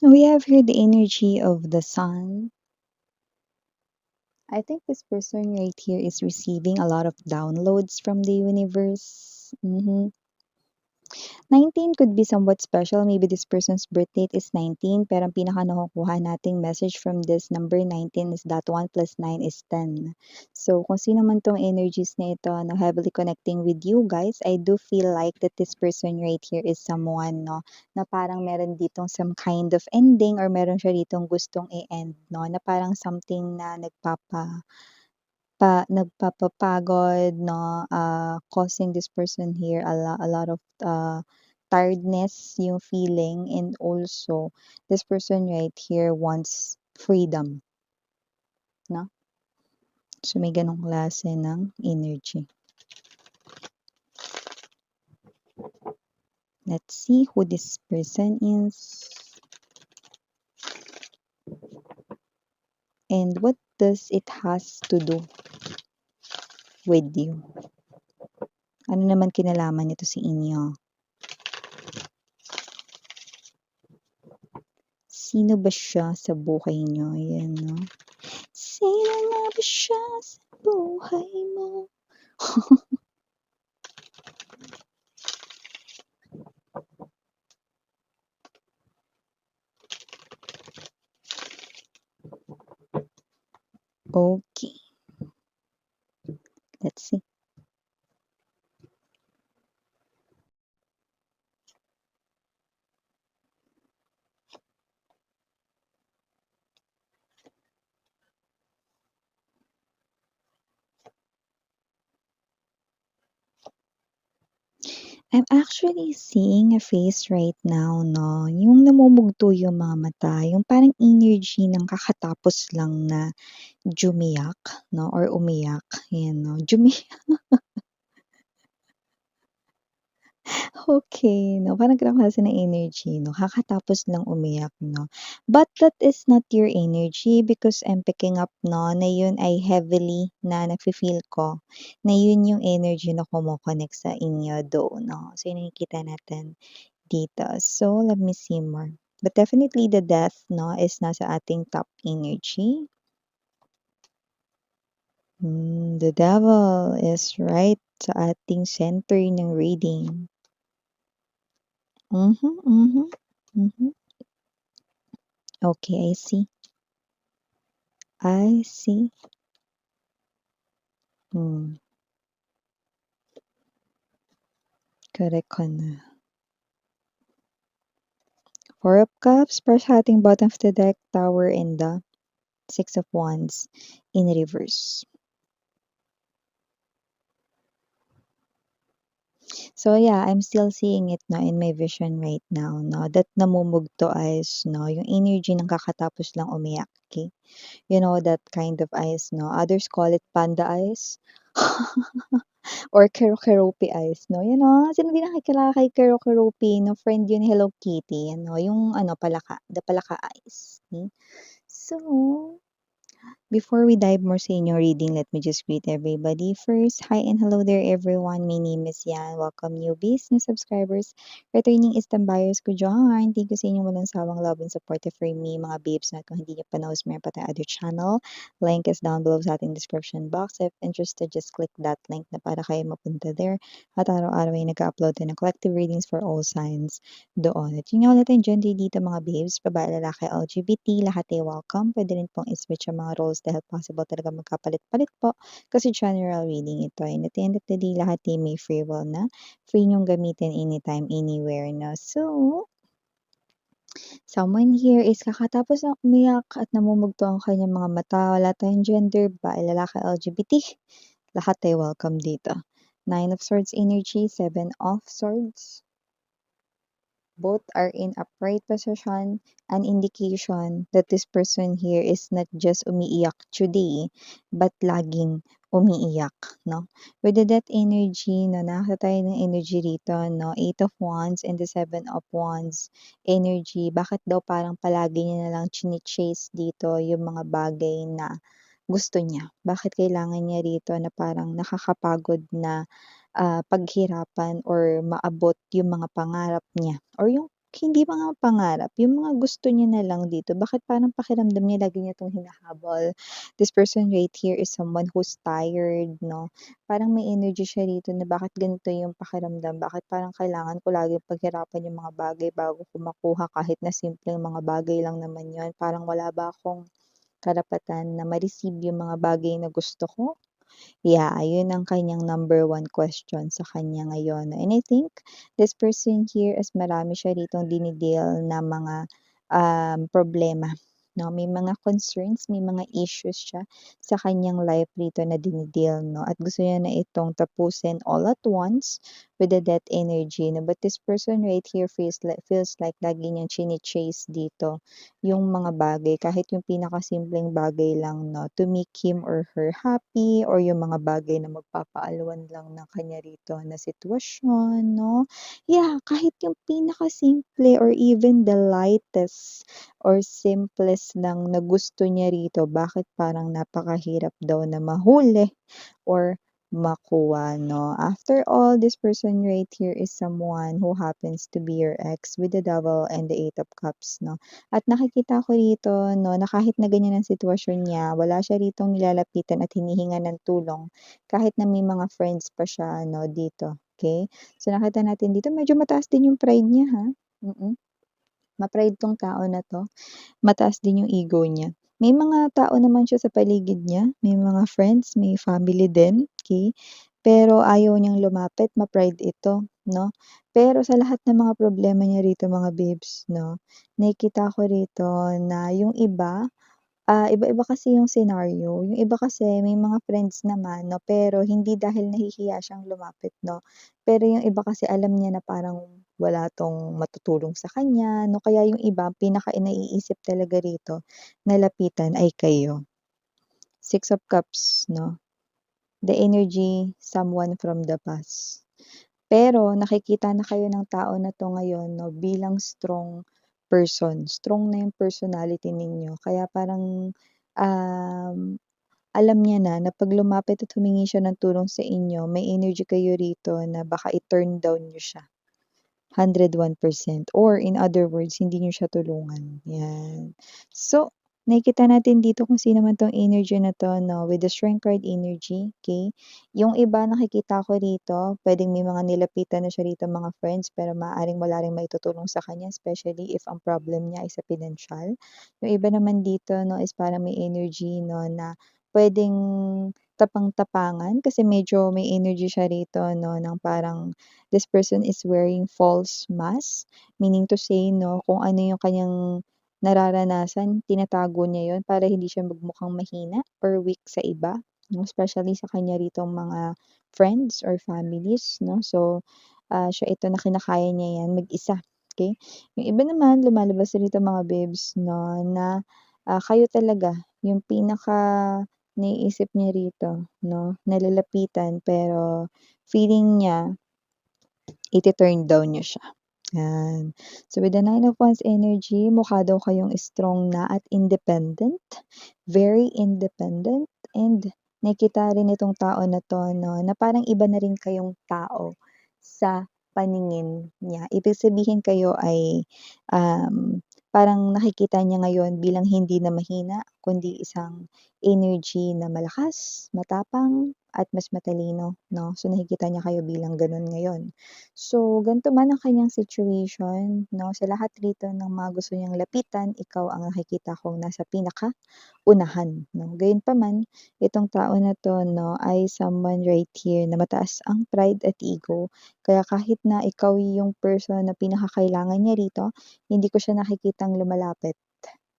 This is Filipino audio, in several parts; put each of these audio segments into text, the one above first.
We have here the energy of the sun. I think this person right here is receiving a lot of downloads from the universe. 19 could be somewhat special. Maybe this person's birth date is 19, pero ang pinaka nakukuha nating message from this number 19 is that 1 plus 9 is 10. So, kung sino man tong energies na ito na heavily connecting with you guys, I do feel like that this person right here is someone, no, na parang meron ditong some kind of ending or meron siya ditong gustong i-end, no, na parang something na nagpapapagod 'no, causing this person here a lot of, tiredness yung feeling, and also this person right here wants freedom 'no. So, may gano'ng klase ng energy. Let's see who this person is. And what does it has to do with you? Ano naman kinalaman nito sa inyo? Sino ba siya sa buhay niyo? Ayan 'no. Sino nga ba siya sa buhay mo? Okay, let's see. I'm actually seeing a face right now 'no, yung namumugto yung mga mata, yung parang energy ng kakatapos lang na jumiyak 'no or umiyak, ayan 'no, okay 'no, parang ganong klase ng energy 'no, kakatapos lang umiyak 'no. But that is not your energy because I'm picking up 'no, na yun ay heavily na nafi-feel ko na yun yung energy na kumo-connect sa inyo though 'no. So, yung nakikita natin dito. So, let me see more. But definitely the death 'no, is nasa ating top energy. The devil is right sa ating center ng reading. Mhm, mhm, mhm. Okay, I see. I see. Hmm, correct ka na. Four of Cups para sa ating bottom of the deck, Tower and the Six of Wands in reverse. So yeah, I'm still seeing it na in my vision right now 'no, that namumugto eyes 'no, yung energy ng kakatapos lang umiyak, okey? You know that kind of eyes 'no, others call it panda eyes or kerokeropi eyes 'no, yun 'no, sino di nakikilala kay kerokeropi 'no, friend yun ni Hello Kitty ano, yung ano palaka, the palaka eyes, okey? So, before we dive more sa inyong reading, let me just greet everybody first. Hi and hello there everyone. My name is Yan. Welcome newbies, new subscribers, returning Eastern buyers ko dyan. Thank you sa inyong walang sawang love and support for me, mga babes na kung hindi niyo pa knows, meron pa tayong other channel. Link is down below sa ating description box. If interested, just click that link na para kayo mapunta there. At araw-araw ay nag-upload din ng collective readings for all signs doon. At yun nga ulit ang gender dito mga babes, babae, lalaki, LGBT, lahat ay welcome. Pwede rin pong i-switch ang mga roles dahil possible talaga magkapalit-palit po kasi general reading ito. And at the end of the day, lahat ay may free will na. Free niyong gamitin anytime, anywhere na. So, someone here is kakatapos ng umiyak at namumugto ang kanyang mga mata. Wala tayong gender, babae, lalaki, LGBT. Lahat ay welcome dito. Nine of Swords energy, Seven of Swords. Both are in upright position, an indication that this person here is not just umiiyak today, but laging umiiyak, no? With the death energy, no, nakakita tayo ng energy rito, no? Eight of Wands and the Seven of Wands energy. Bakit daw parang palagi niya na lang chine-chase dito yung mga bagay na gusto niya? Bakit kailangan niya rito na parang nakakapagod na paghirapan or maabot yung mga pangarap niya or yung hindi mga pangarap, yung mga gusto niya na lang dito. Bakit parang pakiramdam niya lagi niya 'tong hinahabol. This person right here is someone who's tired 'no, parang may energy siya rito na bakit ganito yung pakiramdam, bakit parang kailangan ko laging paghirapan yung mga bagay bago ko makuha kahit na simpleng mga bagay lang naman yun. Parang wala ba akong karapatan na ma-receive yung mga bagay na gusto ko? Yeah, yun ang kanyang number one question sa kanya ngayon. And I think this person here is marami siya ritong na mga problema. No, may mga concerns, may mga issues siya sa kanyang life rito na no, at gusto niya na itong tapusin all at once with the death energy, no. But this person right here feels like lagi niyang chine-chase dito yung mga bagay, kahit yung pinakasimpleng bagay lang 'no, to make him or her happy or yung mga bagay na magpapaalwan lang ng kanya rito na sitwasyon 'no. Yeah, kahit yung pinakasimple or even the lightest or simplest lang na gusto niya rito, bakit parang napakahirap daw na mahuli or makuha 'no. After all, this person right here is someone who happens to be your ex with the Devil and the Eight of Cups 'no. At nakikita ko rito 'no, na kahit na ganyan ang sitwasyon niya, wala siya ritong nilalapitan at hinihingan ng tulong kahit na may mga friends pa siya 'no, dito, okey? So, nakita natin dito medyo mataas din yung pride niya ha, ma-pride 'tong tao na 'to. Mataas din yung ego niya. May mga tao naman siya sa paligid niya, may mga friends, may family din, okey? Pero ayaw niyang lumapit, ma-pride ito, 'no? Pero sa lahat ng mga problema niya rito mga babes 'no, nakikita ko rito na yung iba iba-iba kasi yung senaryo. Yung iba kasi may mga friends naman 'no, pero hindi dahil nahihiya siyang lumapit 'no. Pero yung iba kasi alam niya na parang wala 'tong matutulong sa kanya 'no, kaya yung iba pinaka-naiisip talaga rito na lapitan ay kayo. Six of Cups 'no, the energy, someone from the past. Pero nakikita na kayo ng tao na 'to ngayon 'no, bilang strong person. Strong na yung personality ninyo kaya parang, um, alam niya na 'pag lumapit at humingi siya ng tulong sa inyo, may energy kayo rito na baka i-turn down niyo siya. 101% or in other words, hindi niyo siya tulungan, 'yan. So, nakikita natin dito kung sino man 'tong energy na 'to 'no, with the Strength card energy, okey. Yung iba nakikita ko rito, puwedeng may mga nilapitan na siya rito mga friends, pero maaaring wala ring maitutulong sa kanya, especially if ang problem niya ay sa pinansiyal. Yung iba naman dito 'no, is parang may energy 'no, na puwedeng tapang-tapangan kasi medyo may energy siya rito 'no, ng parang this person is wearing false mask, meaning to say 'no, kung ano yung kanyang nararanasan tinatago niya yun para hindi siya magmukhang mahina or weak sa iba, 'no, especially sa kanya ritong mga friends or families 'no. So, siya ito na kinakaya niya yan mag-isa, okey. Yung iba naman lumalabas rito mga babes 'no, na, kayo talaga yung pinaka-naiisip niya rito 'no, na lalapitan pero feeling niya ite-turn down niyo siya, 'yan. So, with the Nine of Wands energy, mukha daw kayong strong na at independent, very independent and nakikita rin itong tao na 'to 'no, na parang iba na rin kayong tao sa paningin niya. Ibig sabihin kayo ay, parang nakikita niya ngayon bilang hindi na mahina kundi isang energy na malakas, matapang at mas matalino 'no. So, nakikita niya kayo bilang gano'n ngayon. So, ganito man ang kanyang situation 'no, sa lahat rito ng mga gusto niyang lapitan, ikaw ang nakikita kong nasa pinakaunahan 'no. Gayunpaman, itong tao na 'to 'no, ay someone right here na mataas ang pride at ego. Kaya kahit na ikaw yung person na pinakakailangan niya rito, hindi ko siya nakikitang lumalapit,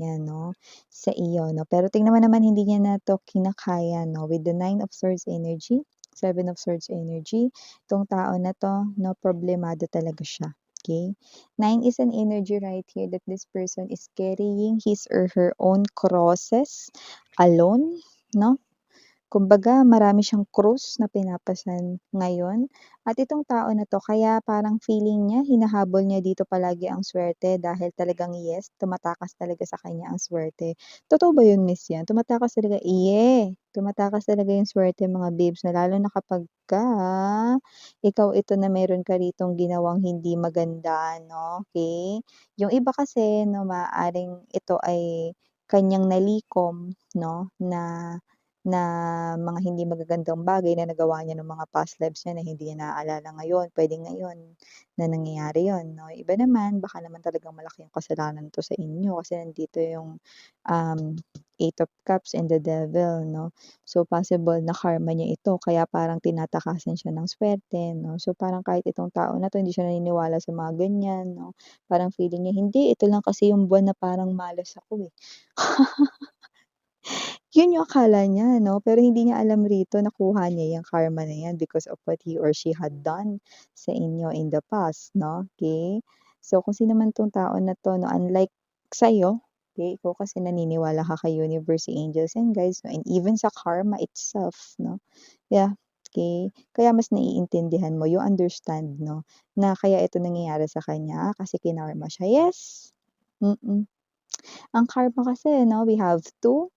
'yan 'no, sa iyo 'no. Pero tingnan mo naman hindi niya na 'to kinakaya 'no, with the Nine of Swords energy, Seven of Swords energy. Itong tao na 'to 'no, problemado talaga siya, okey? Nine is an energy right here that this person is carrying his or her own crosses alone 'no. Kumbaga marami siyang krus na pinapasan ngayon at itong tao na 'to kaya parang feeling niya hinahabol niya dito palagi ang swerte dahil talagang yes, tumatakas talaga sa kanya ang swerte. Totoo ba yun, Miss, yan? Tumatakas talaga tumatakas talaga yung swerte mga babes na lalo na kapagka ikaw ito na meron ka ritong ginawang hindi maganda 'no, okey? Yung iba kasi 'no, maaaring ito ay kanyang nalikom 'no, na na mga hindi magagandang bagay na nagawa niya nung mga past lives niya na hindi niya naaalala ngayon, puwedeng ngayon na nangyayari yun 'no. Iba naman baka naman talagang malaki yung kasalanan 'to sa inyo kasi nandito yung, Eight of Cups and the Devil 'no. So, possible na karma niya ito kaya parang tinatakasan siya ng swerte 'no. So, parang kahit itong tao na 'to hindi siya naniniwala sa mga ganyan 'no, parang feeling niya, "Hindi, ito lang kasi yung buwan na parang malas ako, eh." Yun yung akala niya 'no, pero hindi niya alam rito nakuha niya yang karma na yan because of what he or she had done sa inyo in the past 'no, okey? So, kung sino man 'tong tao na 'to 'no, unlike sa'yo, okey, ikaw kasi naniniwala ka kay universe, angels and guides 'no, and even sa karma itself 'no. Yeah, okey. Kaya mas naiintindihan mo, you understand 'no, na kaya ito nangyayari sa kanya kasi kinarma siya. Yes, mm. Ang karma kasi 'no, we have two,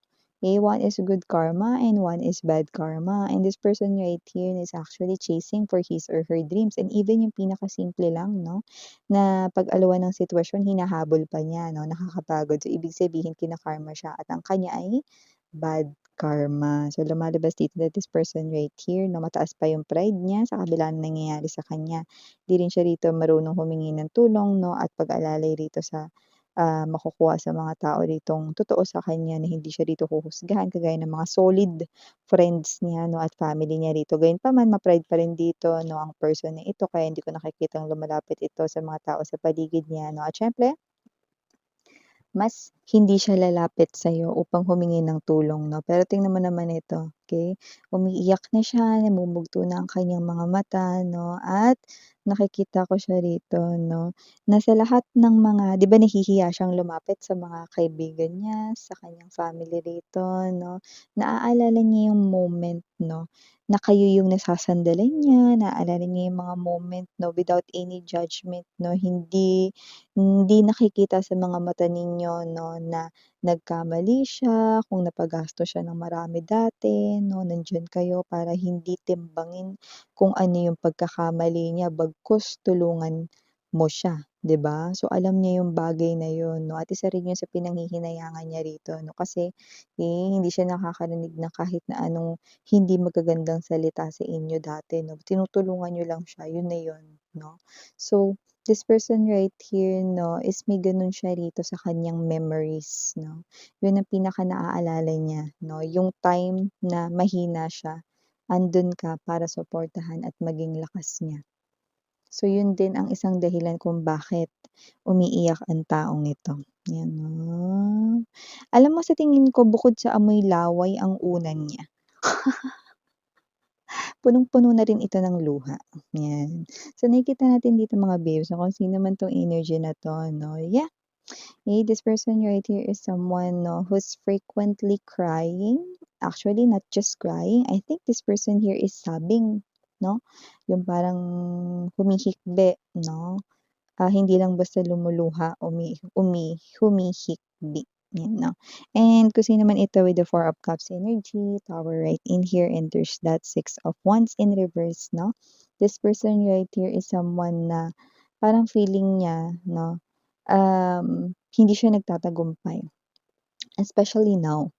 one is good karma and one is bad karma. And this person right here is actually chasing for his or her dreams and even yung pinakasimple lang 'no, na pag-alawan ng sitwasyon hinahabol pa niya 'no, nakakapagod. So, ibig sabihin kina-karma siya at ang kanya ay bad karma. So, lumalabas dito that this person right here 'no, mataas pa yung pride niya sa kabila ng nangyayari sa kanya. 'Di rin siya rito marunong humingi ng tulong 'no, at pag-alalay rito sa makukuha sa mga tao ritong totoo sa kanya na hindi siya rito huhusgahan kagaya ng mga solid friends niya 'no at family niya rito. Gayunpaman ma-pride pa rin dito 'no ang person na ito kaya hindi ko nakikitang lumalapit ito sa mga tao sa paligid niya 'no at siyempre mas hindi siya lalapit sa'yo upang humingi ng tulong 'no. Pero tingnan mo naman ito, okey, umiiyak na siya, namumugto na ang kanyang mga mata 'no, at nakikita ko siya rito 'no, na sa lahat ng mga 'di ba nahihiya siyang lumapit sa mga kaibigan niya, sa kanyang family rito 'no. Naaalala niya yung moment 'no, na kayo yung nasasandalan niya, naaalala niya yung mga moment 'no, without any judgment 'no, hindi nakikita sa mga mata ninyo 'no, na nagkamali siya, kung napagastos siya ng marami dati 'no, nandiyan kayo para hindi timbangin kung ano yung pagkakamali niya bagkus tulungan mo siya, 'di ba? So, alam niya yung bagay na yun 'no, at isa rin yun sa pinanghihinayangan niya rito 'no, kasi, hindi siya nakakarinig ng kahit na anong hindi magagandang salita sa inyo dati 'no, tinutulungan niyo lang siya, yun na yun 'no. So, this person right here 'no, is may gano'n siya rito sa kanyang memories 'no. 'Yun ang pinaka-naaalala niya 'no, yung time na mahina siya, andun ka para suportahan at maging lakas niya. So, yun din ang isang dahilan kung bakit umiiyak ang taong ito, 'yan 'no. Alam mo sa tingin ko bukod sa amoy laway ang unan niya, punong-puno na rin ito ng luha, 'yan. So, nakikita natin dito mga babes na kung sino man 'tong energy na 'to 'no, yeah. Hey, this person right here is someone, no, who's frequently crying. Actually, not just crying. I think this person here is sobbing, no? Yung parang humihikbi, no? Hindi lang basta lumuluha, humihikbi. Yan, no? And kung sino naman ito with the Four of Cups energy, Tower right in here, and there's that Six of Wands in reverse, no? This person right here is someone na parang feeling niya, no, hindi siya nagtatagumpay, especially now.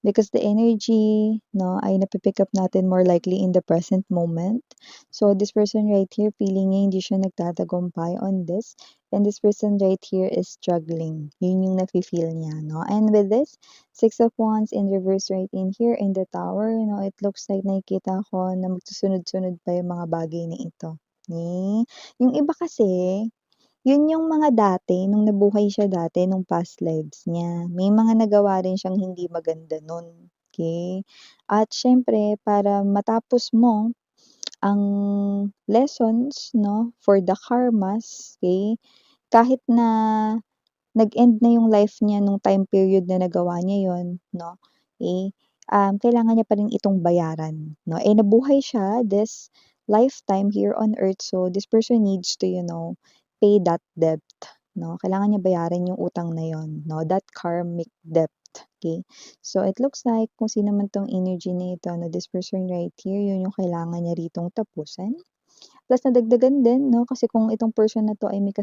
Because the energy 'no, ay napi-pick up natin more likely in the present moment. So, this person right here feeling niya hindi siya nagtatagumpay on this, and this person right here is struggling. Yun yung nafi-feel niya 'no. And with this, Six of Wands in reverse right in here in the Tower, you know, it looks like nakikita ko na magsusunod-sunod pa yung mga bagay na ito, ni yung iba kasi yun yung mga dati nung nabuhay siya dati nung past lives niya. May mga nagawa rin siyang hindi maganda nun, okey? At siyempre para matapos mo ang lessons 'no, for the karmas, okey? Kahit na nag-end na yung life niya nung time period na nagawa niya yun 'no, eh, kailangan niya pa rin itong bayaran, 'no. Eh, nabuhay siya this lifetime here on earth, so this person needs to, pay that debt, 'no. Kailangan niya bayaran yung utang na yun, 'no, that karmic debt, okay. So, it looks like kung sino man 'tong energy na ito, na this person right here, yun yung kailangan niya ritong tapusin. Plus nadagdagan din 'no, kasi kung itong person na 'to ay may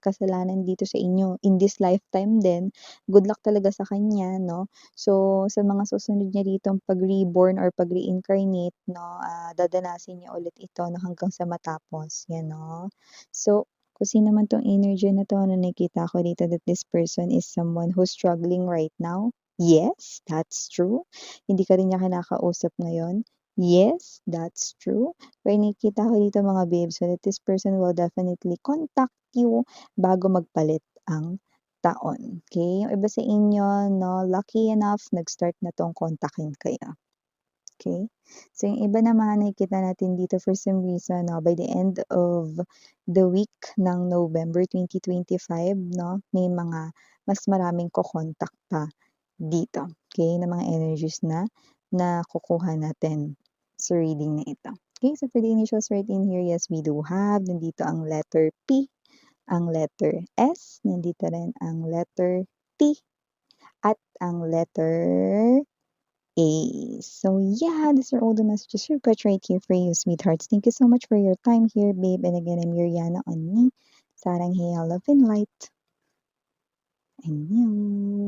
kasalanan dito sa inyo in this lifetime din, good luck talaga sa kanya 'no. So, sa mga susunod niya ditong pag-reborn or pag-reincarnate 'no, dadanasin niya ulit ito 'no, hanggang sa matapos, 'yan 'no. So, kung sino man 'tong energy na 'to na nakikita ko dito that this person is someone who's struggling right now. Yes, that's true. Hindi ka rin niya kinakausap ngayon. Yes, that's true. Pero nakikita ko dito mga babes, so that this person will definitely contact you bago magpalit ang taon. Okay? Yung iba sa inyo, no, lucky enough, nag-start na tong kontakin kayo. Okay? So, yung iba naman, nakikita natin dito for some reason, no, by the end of the week ng November 2025, no, may mga mas maraming kokontak pa dito. Okay? Na mga energies na nakukuha natin sa reading na ito. Okay, so for the initials right in here, yes, we do have, nandito ang letter P, ang letter S, nandito rin ang letter T, at ang letter A. So yeah, these are all the messages we put right here for you, sweethearts. Thank you so much for your time here, babe. And again, I'm Yuriana on me. Sarang Hey, love and light. Annyeong.